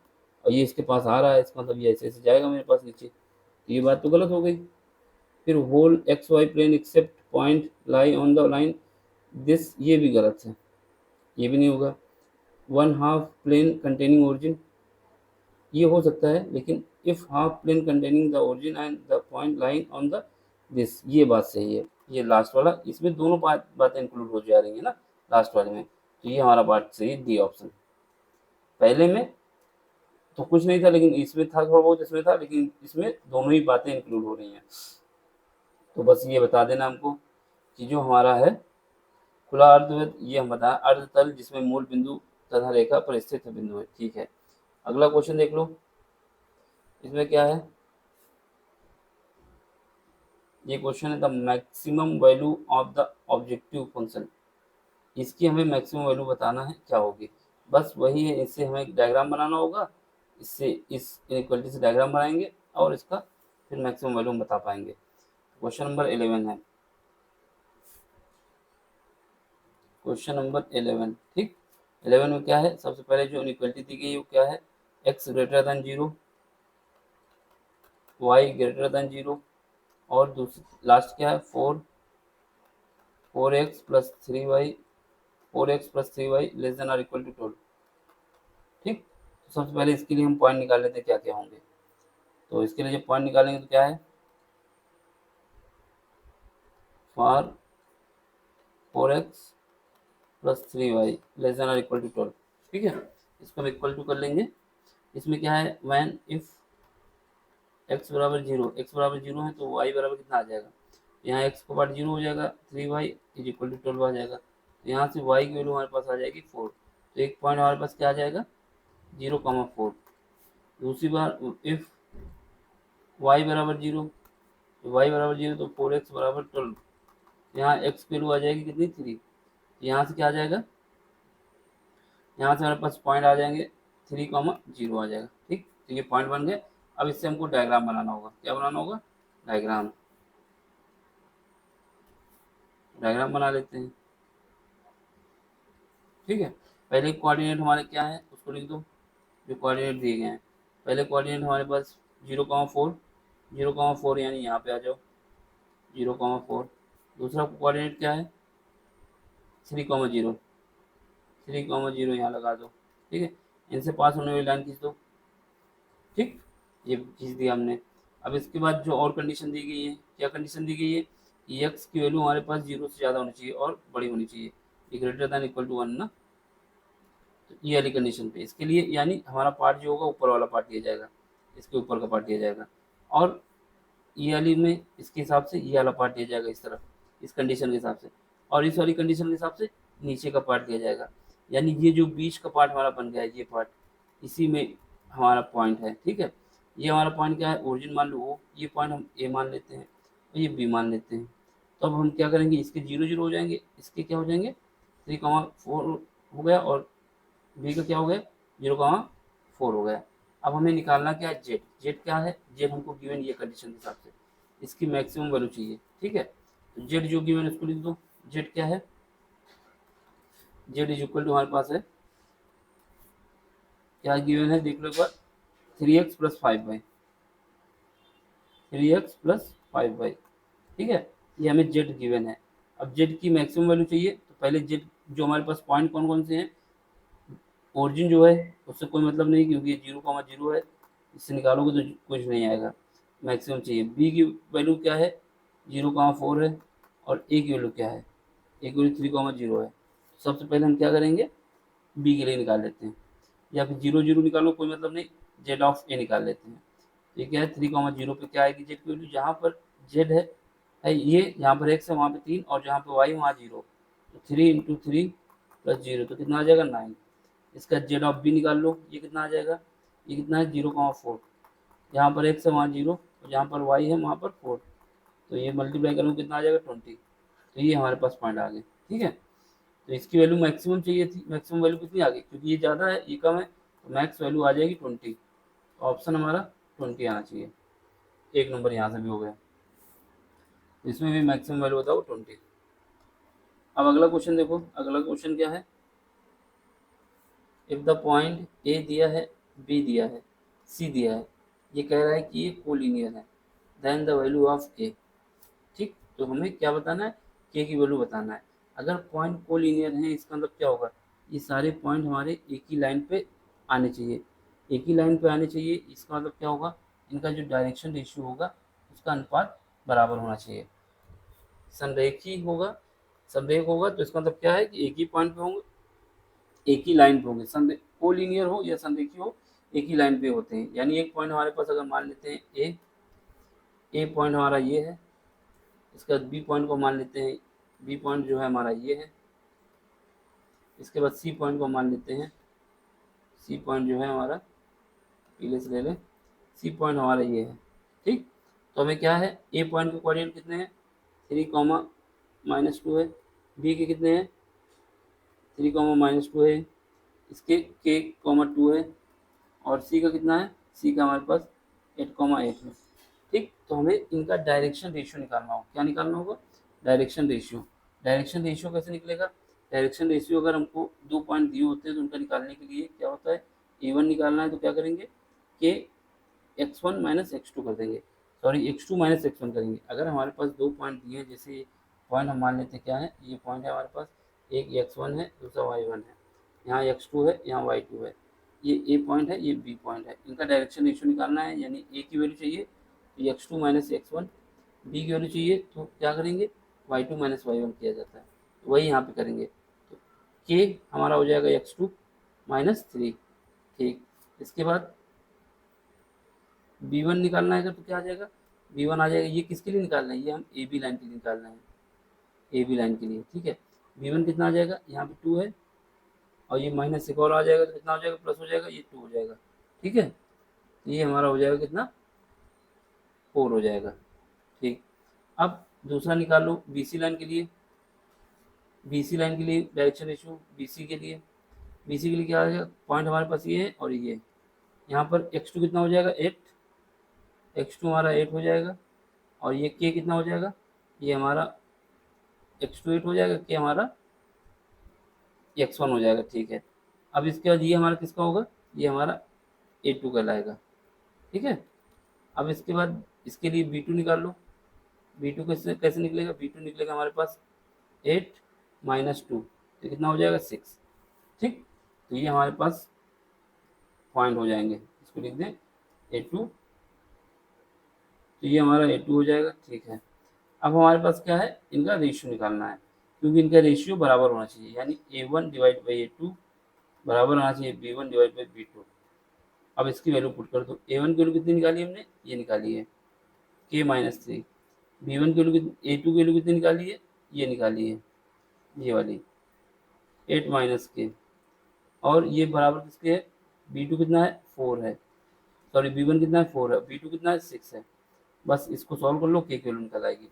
Speaker 1: और ये इसके पास आ रहा है। इसका मतलब ये ऐसे ऐसे जाएगा मेरे पास नीचे, तो ये बात तो गलत हो गई। फिर whole X Y plane except point lie on the line this, ये भी गलत है, ये भी नहीं होगा। 1/2 प्लेन कंटेनिंग ओरिजिन, ये हो सकता है, लेकिन if half plane containing the origin and the point line on the this, ये बात सही है। ये लास्ट वाला, इसमें दोनों बातें इंक्लूड हो जा रही है ना लास्ट वाले में, तो ये हमारा बात सही है, डी ऑप्शन। पहले में तो कुछ नहीं था, लेकिन इसमें था थोड़ा बहुत, इसमें था, लेकिन इसमें दोनों ही बातें इंक्लूड हो रही हैं। तो बस ये बता देना हमको कि जो हमारा है खुला अर्धवृत्त, ये हम बताएं अर्धतल जिसमें मूल बिंदु तथा रेखा पर स्थित बिंदु है। ठीक है, अगला क्वेश्चन देख लो। इसमें क्या है? ये क्वेश्चन है the maximum value of the objective function. इसकी हमें मैक्सिमम वैल्यू बताना है, क्या होगी? बस वही है, इससे हमें डायग्राम बनाना होगा। इससे इस इनइक्वालिटी से डायग्राम बनाएंगे और इसका फिर मैक्सिमम वैल्यू हम बता पाएंगे। क्वेश्चन नंबर 11 है, क्वेश्चन नंबर 11। ठीक, 11 में क्या है? सबसे पहले जो इनइक्वालिटी दी गई है वो क्या है? x greater than 0, y greater than 0, और दूसरी लास्ट क्या है? 4x plus 3y, 4x plus 3y less than or equal to 12। ठीक, तो सबसे पहले इसके लिए हम पॉइंट निकाल लेते हैं क्या क्या होंगे। तो इसके लिए जब पॉइंट निकालेंगे तो क्या है? For 4x plus 3y less than or equal to 12। ठीक है, इसको हम इक्वल टू कर लेंगे। इसमें क्या है? व्हेन इफ x बराबर 0, x बराबर 0 है तो y बराबर कितना आ जाएगा? यहाँ x का पार्ट 0 हो जाएगा, 3y इज इक्वल टू 12 आ जाएगा। तो यहाँ से y की वैल्यू हमारे पास आ जाएगी 4। तो एक पॉइंट हमारे पास क्या आ जाएगा? 0,4। दूसरी बार इफ y बराबर 0, तो y बराबर 0 तो 4x बराबर 12। यहाँ x की वैल्यू आ जाएगी कितनी? 3। यहाँ से क्या आ जाएगा? यहाँ से हमारे पास पॉइंट आ जाएंगे 3,0 आ जाएगा। ठीक, तो ये पॉइंट बन गए। अब इससे हमको डायग्राम बनाना होगा। क्या बनाना होगा? डायग्राम। डायग्राम बना लेते हैं। ठीक है, पहले कोऑर्डिनेट हमारे क्या है उसको लिख दो, जो कोऑर्डिनेट दिए गए हैं। पहले कोऑर्डिनेट हमारे पास 0,4, 0,4 यानी यहाँ पे आ जाओ 0,4। दूसरा कोऑर्डिनेट क्या है? 3,0, 3,0 यहाँ लगा दो। ठीक है, इनसे पास होने वाली लाइन खींच दो। ठीक, ये खींच दिया हमने। अब इसके बाद जो और कंडीशन दी गई है, क्या कंडीशन दी गई है? कि एक्स की वैल्यू हमारे पास 0 से ज़्यादा होनी चाहिए और बड़ी होनी चाहिए, ये ग्रेटर दैन इक्वल टू 1 ना। तो ये वाली कंडीशन पे इसके लिए, यानी हमारा पार्ट जो होगा ऊपर वाला पार्ट लिया जाएगा, इसके ऊपर का पार्ट लिया जाएगा, और ये वाली में इसके हिसाब से ये वाला पार्ट लिया जाएगा इस तरफ, इस कंडीशन के हिसाब से, और इस वाली कंडीशन के हिसाब से नीचे का पार्ट लिया जाएगा। यानी ये जो बीच का पार्ट हमारा बन गया है, ये पार्ट, इसी में हमारा पॉइंट है। ठीक है, ये हमारा पॉइंट क्या है? ओरिजिन मान लो ओ, ये पॉइंट हम ए मान लेते हैं और ये बी मान लेते हैं। तो अब हम क्या करेंगे? इसके 0,0 हो जाएंगे, इसके क्या हो जाएंगे? 3,4 हो गया, और बी का क्या हो गया? 0,4 हो गया। अब हमें निकालना क्या है, जेड। जेड क्या है, जेड हमको गिवन ये कंडीशन के हिसाब से इसकी मैक्सिमम वैल्यू चाहिए, ठीक है। तो जेड जो गिवन है उसको लिख दो। जेड क्या है, जेड इज इक्वल टू हमारे पास है, क्या गिवन है देख लो एक बार, 3x plus 5y, 3x plus 5y, ठीक है। ये हमें जेड गिवन है। अब जेड की मैक्सिमम वैल्यू चाहिए, तो पहले जेड जो हमारे पास पॉइंट कौन कौन से हैं, ओरिजिन जो है उससे कोई मतलब नहीं क्योंकि ये 0,0 है, इससे निकालोगे तो कुछ नहीं आएगा। मैक्सिमम चाहिए, बी की वैल्यू क्या है, 0,4 है, और ए की वैल्यू क्या है, ए की वैल्यू 3,0 है। सबसे पहले हम क्या करेंगे, बी के लिए निकाल लेते हैं, या फिर 0,0 निकालो कोई मतलब नहीं, जेड ऑफ ए निकाल लेते हैं। ये क्या है, 3,0 पे क्या आएगी जेड की वैल्यू, जहाँ पर जेड है ये, यहाँ पर एक्स है वहाँ पे 3, और जहाँ पे वाई वहाँ 0, तो 3 × 3 प्लस 0 तो कितना आ जाएगा 9। इसका जेड ऑफ बी निकाल लो, ये कितना आ जाएगा, ये कितना है 0,4, जहाँ पर एक्स है वहाँ 0, और जहाँ पर वाई है वहाँ पर 4, तो ये मल्टीप्लाई करूँ कितना आ जाएगा 20। तो ये हमारे पास पॉइंट आ गए, ठीक है। तो इसकी वैल्यू मैक्सिमम चाहिए थी, मैक्सिमम वैल्यू कितनी आ गई, क्योंकि ये ज़्यादा है ये कम है, तो मैक्स वैल्यू आ जाएगी 20। तो ऑप्शन हमारा 20 आना चाहिए। एक नंबर यहाँ से भी हो गया, इसमें भी मैक्सिमम वैल्यू बताओ 20। अब अगला क्वेश्चन देखो, अगला क्वेश्चन क्या है, इफ द पॉइंट ए दिया है, बी दिया है, सी दिया है, ये कह रहा है कि ये कोलिनियर है, देन द वैल्यू ऑफ ए, ठीक। तो हमें क्या बताना है, के की वैल्यू बताना है। अगर पॉइंट कोलिनियर है इसका मतलब क्या होगा, ये सारे पॉइंट हमारे एक ही लाइन पे आने चाहिए, एक ही लाइन पे आने चाहिए। इसका मतलब क्या होगा, इनका जो डायरेक्शन रेशियो होगा उसका अनुपात बराबर होना चाहिए, संरेखी होगा, संरेख होगा। तो इसका मतलब क्या है कि एक ही पॉइंट पे होंगे, एक ही लाइन पे होंगे, कोलिनियर हो या संरेखी हो, एक ही लाइन पे होते हैं। यानी एक पॉइंट हमारे पास अगर मान लेते हैं ए पॉइंट हमारा ये है, इसके बाद बी पॉइंट को मान लेते हैं, बी पॉइंट जो है हमारा ये है, इसके बाद सी पॉइंट को मान लेते हैं, सी पॉइंट जो है हमारा, पीले से ले लें, सी पॉइंट हमारा ये है, ठीक। तो हमें क्या है, ए पॉइंट के कोऑर्डिनेट कितने हैं, 3, -2 है, बी के कितने हैं, 3, -2 है, इसके k, 2 है, और सी का कितना है, सी का हमारे पास 8,8 है, ठीक। तो हमें इनका डायरेक्शन रेशियो निकालना होगा, क्या निकालना होगा, डायरेक्शन रेशियो। डायरेक्शन रेशियो कैसे निकलेगा, डायरेक्शन रेशियो अगर हमको 2 पॉइंट दिए होते हैं तो उनका निकालने के लिए क्या होता है, A1 निकालना है तो क्या करेंगे, के x1 माइनस x2 कर देंगे, सॉरी x2 माइनस x1 करेंगे। अगर हमारे पास 2 पॉइंट दिए हैं, जैसे पॉइंट हम मान लेते हैं क्या है, ये पॉइंट है हमारे पास, एक x1 है दूसरा y1 है, यहाँ x2 है यहाँ y2 है, ये ए पॉइंट है ये बी पॉइंट है, इनका डायरेक्शन रेशियो निकालना है। यानी ए की वैल्यू चाहिए तो x2 माइनस x1, बी की वैल्यू चाहिए तो क्या करेंगे, y2 माइनस y1 किया जाता है, तो वही यहाँ पे करेंगे। तो के हमारा हो जाएगा x2 माइनस 3, ठीक। इसके बाद b1 निकालना है तो क्या आ जाएगा, b1 आ जाएगा, ये किसके लिए निकालना है, ये हम ए बी लाइन के लिए निकालना है, ए बी लाइन के लिए, ठीक है। b1 कितना आ जाएगा, यहाँ पे 2 है, और ये माइनस एक और आ जाएगा तो कितना हो जाएगा, प्लस हो जाएगा, ये 2 हो जाएगा, ठीक है। तो ये हमारा हो जाएगा कितना, 4 हो जाएगा, ठीक। अब दूसरा निकाल लो बीसी लाइन के लिए, बीसी लाइन के लिए डायरेक्शन रेशियो, बीसी के लिए, बीसी के लिए क्या आ जाएगा, पॉइंट हमारे पास ये है और ये, यहाँ पर x2 कितना हो जाएगा 8, x2 हमारा 8 हो जाएगा, और ये k कितना हो जाएगा, ये हमारा x2 8 हो जाएगा, k हमारा x1 हो जाएगा, ठीक है। अब इसके बाद ये हमारा किसका होगा, ये हमारा A2 कहलाएगा, ठीक है। अब इसके बाद इसके लिए B2 निकाल लो, B2 कैसे कैसे निकलेगा, B2 निकलेगा हमारे पास 8 माइनस 2, तो कितना हो जाएगा 6, ठीक। तो ये हमारे पास पॉइंट हो जाएंगे, इसको लिख दें A2, तो ये हमारा A2 हो जाएगा, ठीक है। अब हमारे पास क्या है, इनका रेशियो निकालना है, क्योंकि इनका रेशियो बराबर होना चाहिए, यानी A1 डिवाइड बाई A2 बराबर होना चाहिए B1 डिवाइड बाई B2। अब इसकी वैल्यू पुट कर दो, A1 की वैल्यू कितनी निकाली हमने, ये निकाली है k-3, B1 की वैल्यू A2 की वैल्यू कितनी निकाली है, ये निकाली है, ये वाली 8 माइनस के, और ये बराबर किसके है, B2 कितना है 4 है, सॉरी B1 कितना है 4 है, B2 कितना है 6 है। बस इसको सॉल्व कर लो, के की वैल्यू निकल आएगी,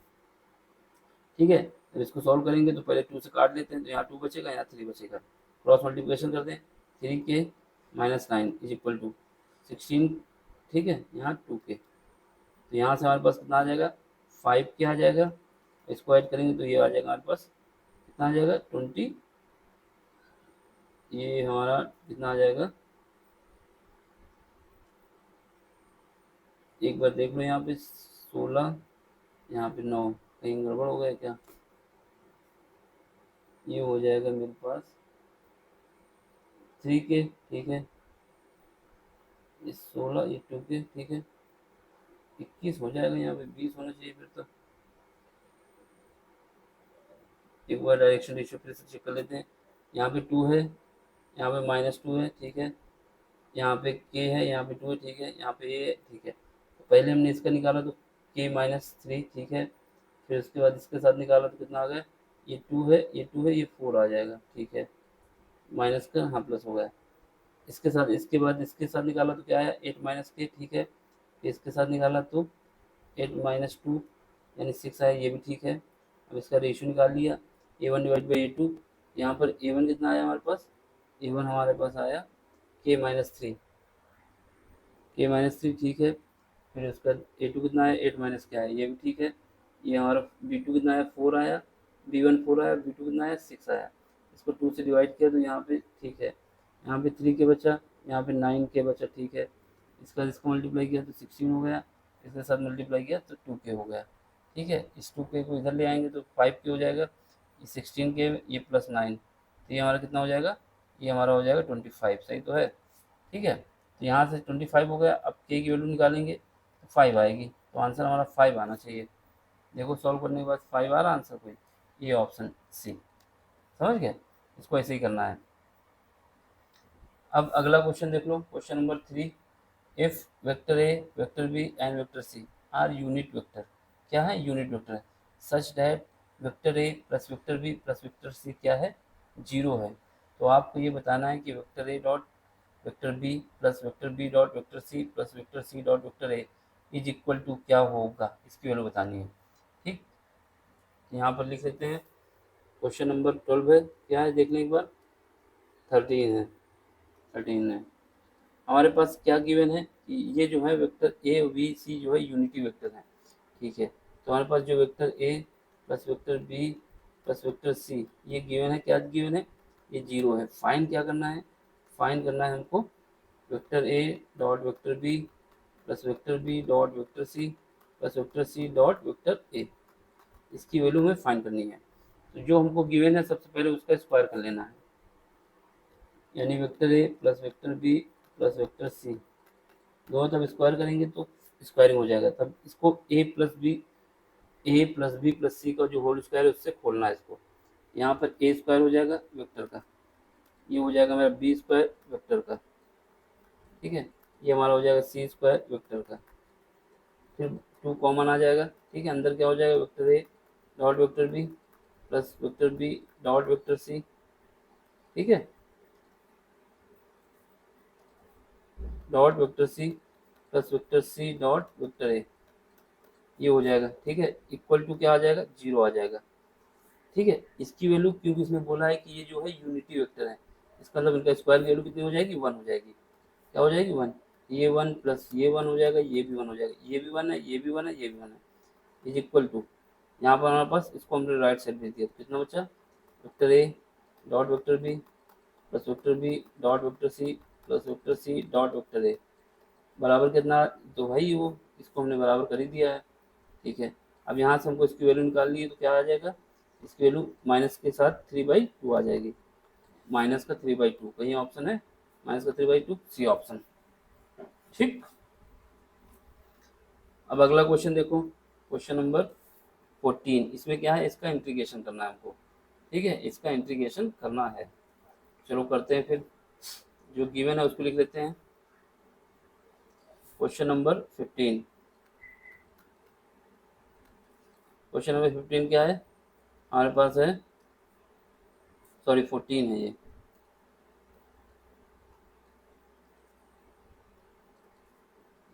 Speaker 1: ठीक है। तो इसको सॉल्व करेंगे तो पहले 2 से काट लेते हैं, तो यहाँ 2 बचेगा यहाँ 3 बचेगा, क्रॉस मल्टीप्लिकेशन कर दें, 3k minus 9 is equal to 16, ठीक है, यहाँ 2k, तो यहाँ से हमारे पास कितना आ जाएगा 5k आ जाएगा, इसको ऐड करेंगे तो ये आ जाएगा हमारे पास कितना आ जाएगा 20, ये हमारा कितना आ जाएगा, एक बार देख लो यहाँ पे 16, यहाँ पे 9, कहीं गड़बड़ हो गया क्या, ये हो जाएगा मेरे पास 3k, ठीक है, ये 16, ये 2k, ठीक है, 21 हो जाएगा, यहाँ पे 20 होना चाहिए फिर तो। एक बार डायरेक्शन रेशियो फिर से चेक कर लेते हैं, यहाँ पे 2 है, यहाँ पे -2 है, ठीक है, यहाँ पे k है, यहाँ पे 2 है, ठीक है, यहाँ पे a है, ठीक है, तो पहले हमने इसका निकाला तो k-3, ठीक है, फिर उसके बाद इसके साथ निकाला तो कितना आ गया, ये 2 है, ये 2 है, ये 4 आ जाएगा, ठीक है, माइनस का हाँ प्लस हो गया, इसके साथ इसके बाद इसके साथ निकाला तो क्या आया 8 - k, ठीक है, फिर इसके साथ निकाला तो 8 - 2 यानी 6 आया, ये भी ठीक है। अब इसका रेशियो निकाल लिया A1/A2, यहाँ पर A1 कितना आया हमारे पास, A1 हमारे पास आया k-3, k-3, ठीक है, फिर उसका A2 कितना आया 8 - क्या है, ये भी ठीक है, ये हमारा B2 कितना आया 4 आया, B1 4 आया, B2 कितना आया 6 आया, इसको 2 से डिवाइड किया तो यहाँ पे ठीक है, यहाँ पे 3 के बचा, यहाँ पे 9 के बचा, ठीक है, इसको मल्टीप्लाई किया तो 16 हो गया, इसके साथ मल्टीप्लाई किया तो 2k हो गया, ठीक है, इस 2k को इधर ले आएंगे तो 5k हो जाएगा, ये 16k, ये +9, तो ये हमारा कितना हो जाएगा, ये हमारा हो जाएगा 25, सही तो है, ठीक है, तो यहाँ से 25 हो गया, अब k की वैल्यू निकालेंगे तो 5 आएगी, तो आंसर हमारा 5 आना चाहिए। देखो सॉल्व करने के बाद 5 आ रहा आंसर कोई, ये ऑप्शन सी, समझ गए, इसको ऐसे ही करना है। अब अगला क्वेश्चन देख लो, question number 3, if vector A, vector B and vector C are unit vector, क्या है यूनिट वेक्टर है, such that vector A plus vector B plus vector C क्या है 0 है, तो आपको ये बताना है कि vector A dot vector B plus vector B dot vector C plus vector C dot vector A is equal to क्या होगा, इसकी वैल्यू बतानी है, ठीक, यहाँ पर लिख लेते हैं, क्वेश्चन नंबर 12 है, क्या है देख लें एक बार, 13 है, 13 है, हमारे पास क्या गिवन है कि ये जो है वेक्टर ए बी सी जो है यूनिटी वेक्टर है, ठीक है, तो हमारे पास जो vector A plus vector B plus vector C ये गिवन है, क्या गिवन है, ये 0 है, फाइन क्या करना है, फाइन करना है हमको vector A dot vector B plus vector B dot vector C plus vector C dot vector A, इसकी वैल्यू हमें फाइन करनी है, तो जो हमको गिवन है सबसे पहले उसका स्क्वायर कर लेना है, यानी vector A plus vector B plus vector C दोनों तब स्क्वायर करेंगे तो स्क्वायरिंग हो जाएगा, तब इसको ए प्लस बी प्लस सी का जो होल स्क्वायर है उससे खोलना है इसको, यहाँ पर ए स्क्वायर हो जाएगा वेक्टर का, ये हो जाएगा मेरा बी स्क्वायर वेक्टर का, ठीक है, ये हमारा हो जाएगा सी स्क्वायर वेक्टर का, फिर 2 कॉमन आ जाएगा, ठीक है, अंदर क्या हो जाएगा vector A dot vector B plus vector B dot vector C, ठीक है, dot vector C plus vector C dot vector A, ये हो जाएगा, ठीक है, इक्वल टू क्या आ जाएगा 0 आ जाएगा, ठीक है, इसकी वैल्यू क्योंकि इसमें बोला है कि ये जो है यूनिटी वेक्टर है, इसका मतलब इनका स्क्वायर की वैल्यू कितनी हो जाएगी 1 हो जाएगी, क्या हो जाएगी 1, ये 1 प्लस ये 1 हो जाएगा, ये भी 1 हो जाएगा, ये भी 1 है, ये भी 1 है, ये भी 1 है, इज इक्वल टू, यहाँ पर हमारे पास इसको हमने राइट साइड भेज दिया तो कितना बचा vector A dot vector B plus vector B dot vector C plus vector C dot vector A बराबर कितना, तो भाई वो इसको हमने बराबर कर ही दिया है, ठीक है, अब यहाँ से हमको इसकी वैल्यू निकालनी है तो क्या आ जाएगा, इसकी वैल्यू माइनस के साथ 3/2 आ जाएगी, माइनस का 3/2 कहीं ऑप्शन है, माइनस का 3/2 सी ऑप्शन, ठीक। अब अगला क्वेश्चन देखो, क्वेश्चन नंबर 14, इसमें क्या है, इसका इंटीग्रेशन करना है हमको, ठीक है, इसका इंटीग्रेशन करना है, चलो करते हैं, फिर जो गिवन है उसको लिख लेते हैं, क्वेश्चन नंबर 15, क्वेश्चन नंबर 15 क्या है हमारे पास है, सॉरी 14 है ये,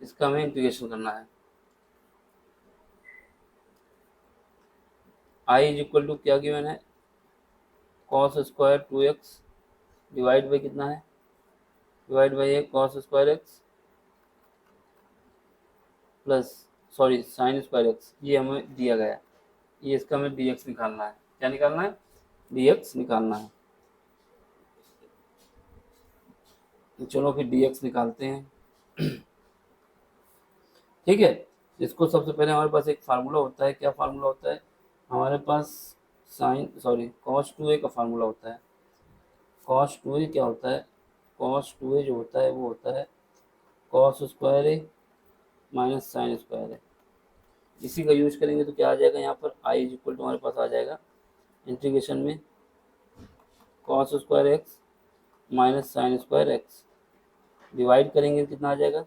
Speaker 1: इसका हमें इंटीग्रेशन करना है, आई इज इक्वल टू क्या गिवन है cos square 2x divide by कितना है, डिवाइड बाई है cos square x plus sorry sine square X, ये हमें दिया गया है, ये इसका हमें डी एक्स निकालना है। क्या निकालना है? डी एक्स निकालना है। चलो फिर डी एक्स निकालते हैं। ठीक है, इसको सबसे पहले हमारे पास एक फार्मूला होता है। क्या फार्मूला होता है हमारे पास? साइन सॉरी कॉस टू ए का फार्मूला होता है। कॉस टू ए क्या होता है? कॉस टू ए जो होता है वो होता है कॉस स्क्वायर ए माइनस साइन स्क्वायर ए। इसी का यूज करेंगे तो क्या आ जाएगा यहाँ पर? आई इज इक्वल टू हमारे पास आ जाएगा इंटीग्रेशन में cos square x minus sine square x, divide करेंगे तो कितना आ जाएगा?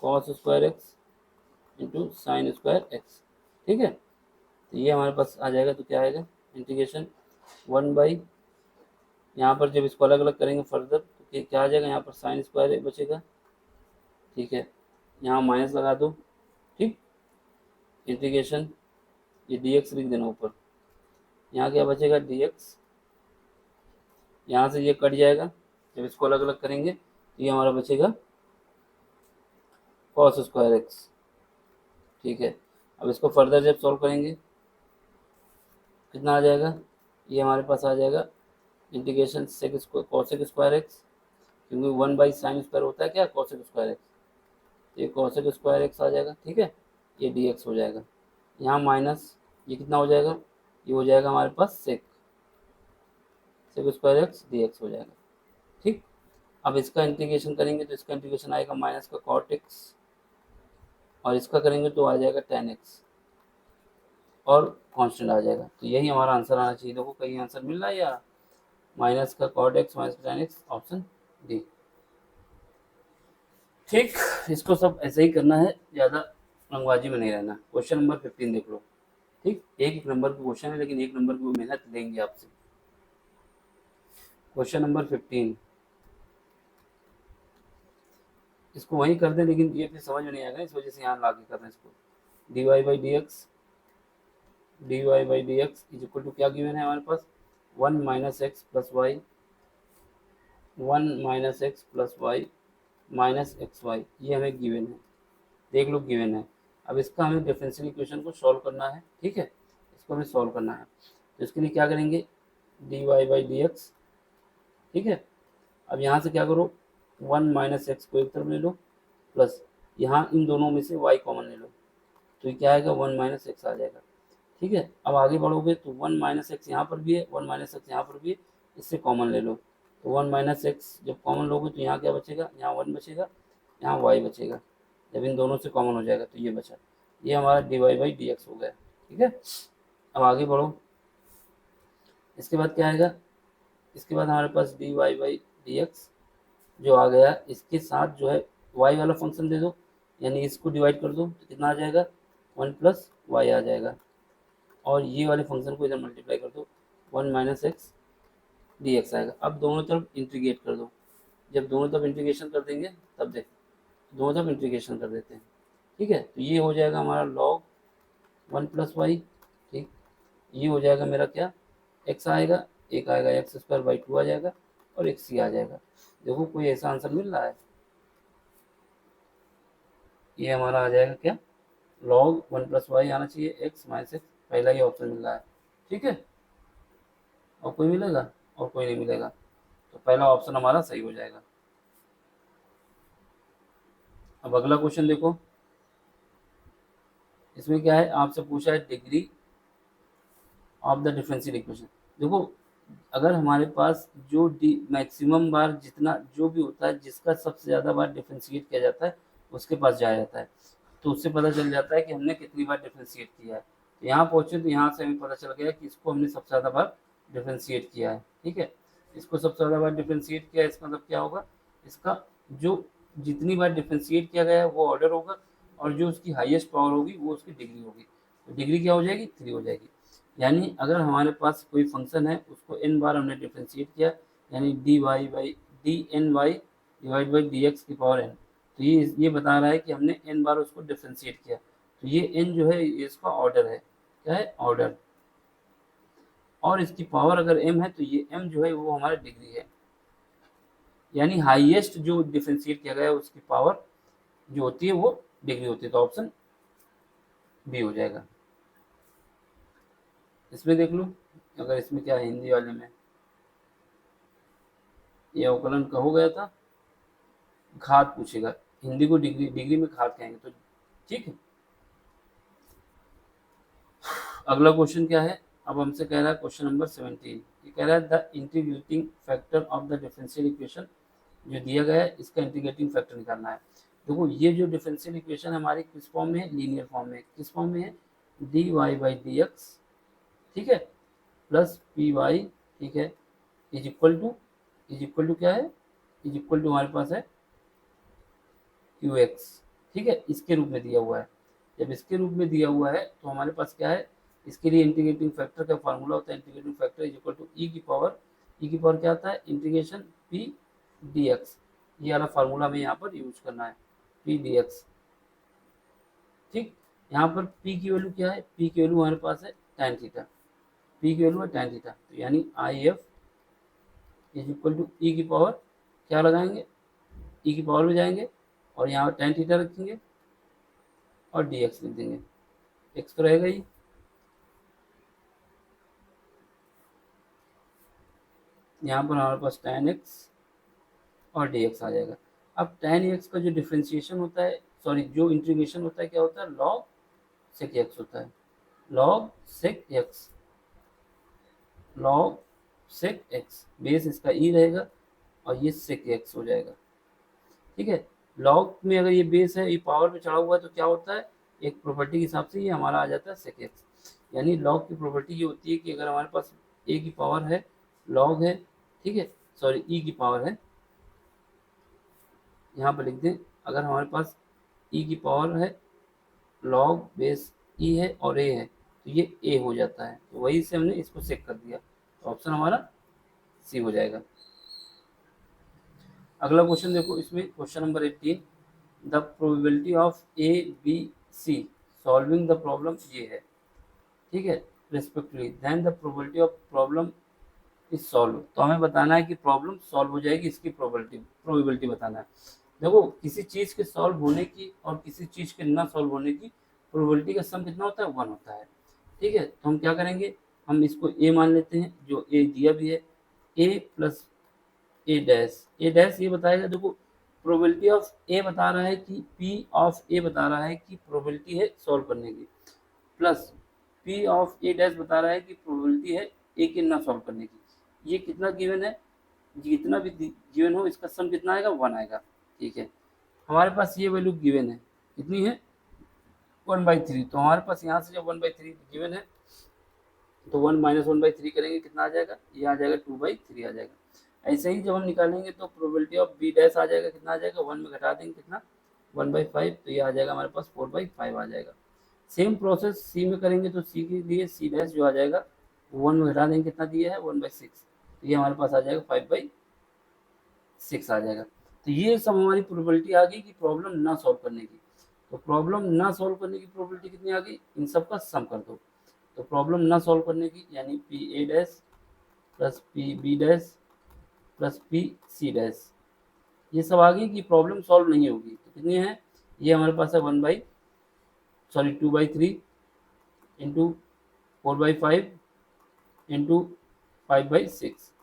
Speaker 1: Cos square x into sine square x. ठीक है, तो ये हमारे पास आ जाएगा। तो क्या आएगा? इंटीग्रेशन 1 बाई, यहाँ पर जब इसको अलग अलग करेंगे फर्दर तो क्या आ जाएगा? यहाँ पर साइन स्क्वायर बचेगा। ठीक है, यहाँ माइनस लगा दो। ठीक, इंटीग्रेशन ये डी एक्स लिख देना ऊपर, यहाँ क्या बचेगा? डी एक्स, यहाँ से ये कट जाएगा जब इसको अलग अलग करेंगे तो ये हमारा बचेगा कॉस स्क्वायर एक्स। ठीक है, अब इसको फर्दर जब सॉल्व करेंगे कितना आ जाएगा? ये हमारे पास आ जाएगा integration sec cosec square X, क्योंकि 1/sin स्क्वायर होता है क्या? कॉसेक स्क्वायर एक्स, ये कॉसेक स्क्वायर एक्स आ जाएगा। ठीक है, ये डी एक्स हो जाएगा, यहाँ माइनस ये कितना हो जाएगा? ये हो जाएगा हमारे पास sec square X D x हो जाएगा। ठीक, अब इसका इंटीग्रेशन करेंगे तो इसका इंटीग्रेशन आएगा माइनस का कॉट एक्स, और इसका करेंगे तो आ जाएगा tan एक्स और कांस्टेंट आ जाएगा। तो यही हमारा आंसर आना चाहिए। देखो कहीं आंसर मिल रहा है या माइनस का कॉट एक्स माइनस का tan एक्स, ऑप्शन डी। ठीक, इसको सब ऐसे ही करना है, ज़्यादा रंगबाजी में नहीं रहना। क्वेश्चन नंबर 15 देख लो। ठीक, एक नंबर का क्वेश्चन है लेकिन एक नंबर की मेहनत लेंगे आपसे। क्वेश्चन नंबर 15, इसको वहीं कर दें लेकिन ये फिर समझ में नहीं आएगा, इस वजह से यहाँ ला के कर रहे हैं इसको। D Y by D X is equal to क्या गिवन है हमारे पास? 1 minus X plus Y, 1 minus X plus Y minus X Y, ये हमें गिवन है। देख लो गिवन है। अब इसका हमें डिफरेंशियल इक्वेशन को सॉल्व करना है। ठीक है, इसको हमें सॉल्व करना है तो इसके लिए क्या करेंगे? D Y by D x. ठीक है, अब यहाँ से क्या करो? 1 माइनस एक्स को एक तरफ ले लो, प्लस यहाँ इन दोनों में से y कॉमन ले लो, तो ये क्या आएगा? 1 माइनस एक्स आ जाएगा। ठीक है, अब आगे बढ़ोगे तो 1 माइनस एक्स यहाँ पर भी है, 1 माइनस एक्स यहाँ पर भी है, इससे कॉमन ले लो। तो 1 माइनस एक्स जब कॉमन लोगे तो यहाँ क्या बचेगा? यहाँ 1 बचेगा, यहाँ y बचेगा। जब इन दोनों से कॉमन हो जाएगा तो ये बचा, ये हमारा d Y by D x हो गया। ठीक है, अब आगे बढ़ो। इसके बाद क्या आएगा? इसके बाद हमारे पास D Y by D X जो आ गया, इसके साथ जो है y वाला फंक्शन दे दो, यानी इसको डिवाइड कर दो तो कितना आ जाएगा? 1 प्लस वाई आ जाएगा, और ये वाले फंक्शन को इधर मल्टीप्लाई कर दो, 1 माइनस एक्स डी एक्स आएगा। अब दोनों तरफ इंटीग्रेट कर दो, जब दोनों तरफ इंटीग्रेशन कर देंगे तब देख, दोनों तरफ इंटीग्रेशन कर देते हैं। ठीक है, तो ये हो जाएगा हमारा लॉग 1 प्लस वाई। ठीक, ये हो जाएगा मेरा क्या? एक्स आएगा, एक आएगा एक्स स्क्वायर बाई 2 आ जाएगा, और एक सी आ जाएगा। देखो कोई ऐसा आंसर मिल रहा है? ये हमारा आ जाएगा क्या? लॉग 1 प्लस वाई आना चाहिए, एक्स माइनस एक्स, पहला ही ऑप्शन मिल रहा है। ठीक है, और कोई मिलेगा? और कोई नहीं मिलेगा, तो पहला ऑप्शन हमारा सही हो जाएगा। अब अगला क्वेश्चन देखो, इसमें क्या है? आपसे पूछा है degree of the differential equation. देखो अगर हमारे पास जो मैक्सिमम बार जितना जो भी होता है, जिसका सबसे ज़्यादा बार डिफ्रेंशिएट किया जाता है उसके पास जाया जाता है, तो उससे पता चल जाता है कि हमने कितनी बार डिफ्रेंशिएट किया है। तो यहाँ पहुँचे तो यहाँ से हमें पता चल गया कि इसको हमने सबसे ज़्यादा बार डिफ्रेंशिएट किया है। ठीक है, इसको सबसे ज़्यादा बार डिफ्रेंशिएट किया है, इसका मतलब क्या होगा? इसका जो जितनी बार डिफ्रेंशिएट किया गया है वो ऑर्डर होगा, और जो उसकी हाईएस्ट पावर होगी वो उसकी डिग्री होगी। तो डिग्री क्या हो जाएगी? 3 हो जाएगी। यानी अगर हमारे पास कोई फंक्शन है उसको n बार हमने डिफ्रेंशिएट किया, यानी d Y by d n y divide by D x की पावर n, तो ये बता रहा है कि हमने n बार उसको डिफ्रेंशिएट किया। तो ये n जो है ये इसका ऑर्डर है। क्या है? ऑर्डर। और इसकी पावर अगर m है तो ये m जो है वो हमारा डिग्री है, यानी हाईएस्ट जो डिफ्रेंशिएट किया गया है उसकी पावर जो होती है वो डिग्री होती है, तो ऑप्शन बी हो जाएगा। इसमें देख लो, अगर इसमें क्या है, हिंदी वाले में ये अवकलन का हो गया था, घात पूछेगा, हिंदी को डिग्री, डिग्री में घात कहेंगे, तो ठीक है। अगला क्वेश्चन क्या है, अब हमसे कह रहा है क्वेश्चन नंबर 17, ये कह रहा है the integrating factor of the differential equation, जो दिया गया है इसका इंटीग्रेटिंग फैक्टर निकालना है। देखो ये जो डिफरेंशियल इक्वेशन हमारी किस फॉर्म में है, लीनियर फॉर्म में, किस फॉर्म में है, d Y by D x, ठीक है, प्लस पी वाई, ठीक है, इज इक्वल टू क्या है, इज इक्वल टू हमारे पास है क्यू एक्स, ठीक है, इसके रूप में दिया हुआ है। जब इसके रूप में दिया हुआ है तो हमारे पास क्या है, इसके लिए इंटीग्रेटिंग फैक्टर का फार्मूला होता है, integrating factor is equal to E की पावर क्या आता है, इंटीग्रेशन पी डी एक्स, ये वाला फार्मूला हमें यहाँ पर यूज करना है, पी डी एक्स, ठीक। यहाँ पर p की वैल्यू क्या है, p की वैल्यू हमारे पास है tan थीटा, p की वैल्यू है tan थीटा, तो यानी I F is equal to E की पावर क्या लगाएंगे, ई की पावर में जाएंगे और यहाँ पर tan थीटा रखेंगे और डी एक्स लिख देंगे, एक्स तो रहेगा ही, यहाँ पर हमारे पास tan x और डी एक्स आ जाएगा। अब tan x का जो डिफ्रेंशिएशन होता है, सॉरी जो इंटीग्रेशन होता है, क्या होता है, log sec x होता है, log sec x, log sec x, base इसका e रहेगा और ये sec x हो जाएगा, ठीक है। log में अगर ये बेस है, ये पावर में चढ़ा हुआ है, तो क्या होता है, एक प्रॉपर्टी के हिसाब से ये हमारा आ जाता है sec x, यानी log की प्रॉपर्टी ये होती है कि अगर हमारे पास a की पावर है, log है, ठीक है, सॉरी e की पावर है, यहाँ पर लिख दें, अगर हमारे पास e की पावर है, log बेस e है और a है, तो ये a हो जाता है, तो वही से हमने इसको सेक कर दिया, तो ऑप्शन हमारा सी हो जाएगा। अगला क्वेश्चन देखो, इसमें question number 18, the probability of A B C solving the problem ये है, ठीक है, respectively then the probability of problem is solve, तो हमें बताना है कि प्रॉब्लम सॉल्व हो जाएगी, इसकी प्रोबेबिलिटी बताना है। देखो किसी चीज़ के सॉल्व होने की और किसी चीज़ के ना सॉल्व होने की प्रोबेबिलिटी का सम कितना होता है, 1 होता है, ठीक है। तो हम क्या करेंगे, हम इसको ए मान लेते हैं, जो ए दिया भी है, ए प्लस ए डैश ये बताएगा, देखो प्रोबेबिलिटी ऑफ ए बता रहा है कि पी ऑफ ए बता रहा है कि प्रोबेबिलिटी है सॉल्व करने की, plus P of A dash बता रहा है कि प्रोबेबिलिटी है ए के ना सॉल्व करने की। ये कितना गिवन है, जितना भी गिवन हो इसका सम कितना आएगा, 1 आएगा, ठीक है। हमारे पास ये वैल्यू गिवन है, कितनी है, 1/3, तो हमारे पास यहाँ से जब 1/3 गिवन है, तो 1 माइनस 1/3 करेंगे, कितना आ जाएगा, ये आ जाएगा 2/3 आ जाएगा। ऐसे ही जब हम निकालेंगे तो प्रोबेबिलिटी ऑफ बी डैश आ जाएगा, कितना आ जाएगा, 1 में घटा देंगे कितना, 1/5, तो ये आ जाएगा हमारे पास 4/5 आ जाएगा। सेम प्रोसेस सी में करेंगे, तो सी के लिए सी डैश जो आ जाएगा, 1 में घटा देंगे, कितना दिया है, 1/6, तो ये हमारे पास आ जाएगा 5/6 आ जाएगा। तो ये सब हमारी प्रोबेबिलिटी आ गई कि प्रॉब्लम ना सॉल्व करने की। तो प्रॉब्लम ना सॉल्व करने की प्रोबेबिलिटी कितनी आ गई, इन सब का सम कर दो, तो प्रॉब्लम ना सॉल्व करने की यानी P A dash plus P B dash plus P C dash, ये सब आ गई कि प्रॉब्लम सॉल्व नहीं होगी, तो कितनी है, ये हमारे पास है 2/3 इंटू 4/5 इंटू 5/6,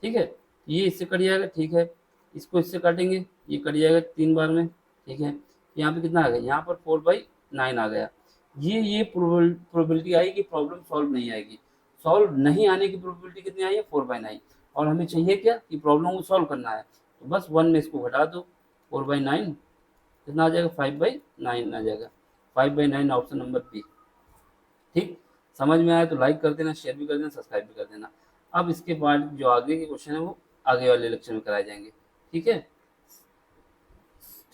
Speaker 1: ठीक है, ये इससे कट जाएगा, ठीक है, इसको इससे काटेंगे, ये कट जाएगा 3 बार में, ठीक है। यहाँ पे कितना आ गया, यहाँ पर 4/9 आ गया। ये प्रोबेबिलिटी आई कि प्रॉब्लम सॉल्व नहीं आएगी, सॉल्व नहीं आने की प्रोबेबिलिटी कितनी आई है, 4/9, और हमें चाहिए क्या कि प्रॉब्लम को सॉल्व करना है, तो बस 1 में इसको घटा दो, 4/9 कितना आ जाएगा, 5/9 आ जाएगा, 5/9 ऑप्शन नंबर बी, ठीक। समझ में आया तो लाइक कर देना, शेयर भी कर देना, सब्सक्राइब भी कर देना। अब इसके बाद जो आगे के क्वेश्चन है वो आगे वाले लेक्चर में कराए जाएंगे, ठीक है,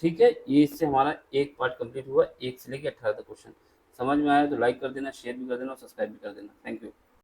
Speaker 1: ठीक है। ये इससे हमारा एक पार्ट कंप्लीट हुआ, 1 से लेकर 18 तक क्वेश्चन। समझ में आया तो लाइक कर देना, शेयर भी कर देना और सब्सक्राइब भी कर देना। Thank you.